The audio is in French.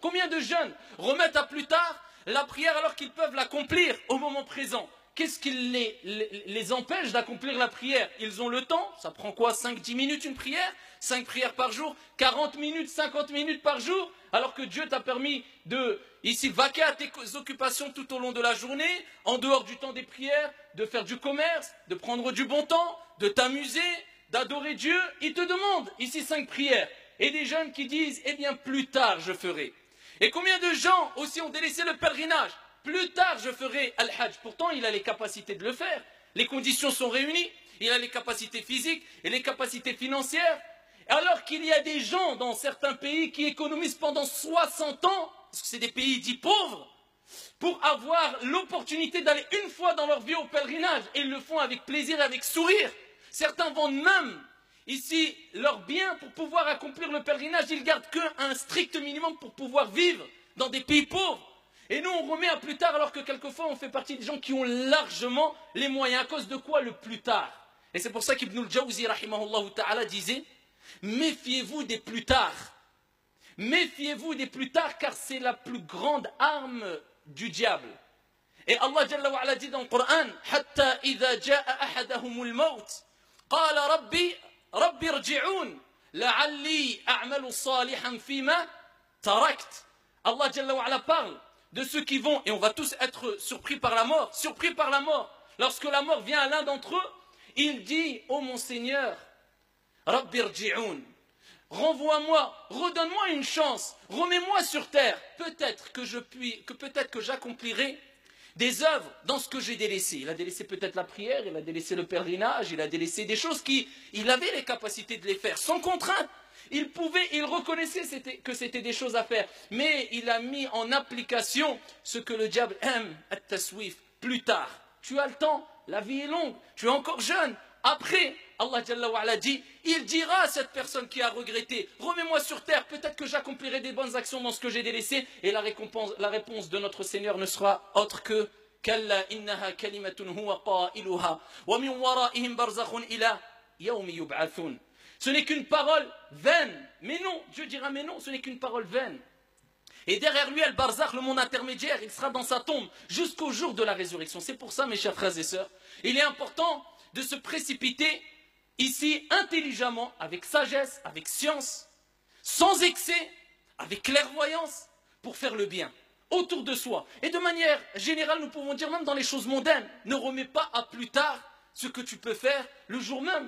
Combien de jeunes remettent à plus tard la prière alors qu'ils peuvent l'accomplir au moment présent? Qu'est-ce qui les empêche d'accomplir la prière? Ils ont le temps, ça prend quoi, 5-10 minutes une prière? 5 prières par jour, 40 minutes, 50 minutes par jour, alors que Dieu t'a permis de, ici, vaquer à tes occupations tout au long de la journée, en dehors du temps des prières, de faire du commerce, de prendre du bon temps, de t'amuser, d'adorer Dieu. Il te demande ici 5 prières. Et des jeunes qui disent, eh bien plus tard je ferai. Et combien de gens aussi ont délaissé le pèlerinage? Plus tard je ferai Al-Hajj. Pourtant il a les capacités de le faire. Les conditions sont réunies. Il a les capacités physiques et les capacités financières. Alors qu'il y a des gens dans certains pays qui économisent pendant 60 ans, parce que c'est des pays dits pauvres, pour avoir l'opportunité d'aller une fois dans leur vie au pèlerinage. Et ils le font avec plaisir et avec sourire. Certains vendent même ici leurs biens pour pouvoir accomplir le pèlerinage. Ils gardent qu'un strict minimum pour pouvoir vivre dans des pays pauvres. Et nous on remet à plus tard alors que quelquefois on fait partie des gens qui ont largement les moyens. À cause de quoi le plus tard? Et c'est pour ça qu'Ibn al-Jawzi rahimahullah ta'ala disait: méfiez-vous des plus tard. Méfiez-vous des plus tard, car c'est la plus grande arme du diable. Et Allah Jalla wa ala dit dans le Coran: Hatta idha ja'a ahadahumul maut, qala rabbi irji'un la'alli a'malu salihan fima tarakt. Allah Jalla wa ala parle de ceux qui vont, et on va tous être surpris par la mort, lorsque la mort vient à l'un d'entre eux, il dit: ô mon Seigneur, Rabbi irji'un, renvoie-moi, redonne-moi une chance, remets-moi sur terre, peut-être que j'accomplirai des œuvres dans ce que j'ai délaissé. Il a délaissé peut-être la prière, il a délaissé le pèlerinage, il a délaissé des choses il avait les capacités de les faire, sans contrainte. Il reconnaissait que c'était des choses à faire, mais il a mis en application ce que le diable aime, at-taswif, plus tard. Tu as le temps, la vie est longue, tu es encore jeune. Après, Allah Jalla wa ala dit, il dira à cette personne qui a regretté: remets-moi sur terre, peut-être que j'accomplirai des bonnes actions dans ce que j'ai délaissé. Et la réponse de notre Seigneur ne sera autre que Kalla innaha kalimatun huwa qailuha wa min waraihim barzakhun ila yawmi yub'athun. Ce n'est qu'une parole vaine. Mais non, Dieu dira mais non, ce n'est qu'une parole vaine. Et derrière lui, Al-Barzakh, le monde intermédiaire, il sera dans sa tombe jusqu'au jour de la résurrection. C'est pour ça, mes chers frères et sœurs, il est important de se précipiter ici intelligemment, avec sagesse, avec science, sans excès, avec clairvoyance, pour faire le bien autour de soi. Et de manière générale, nous pouvons dire même dans les choses mondaines, ne remets pas à plus tard ce que tu peux faire le jour même.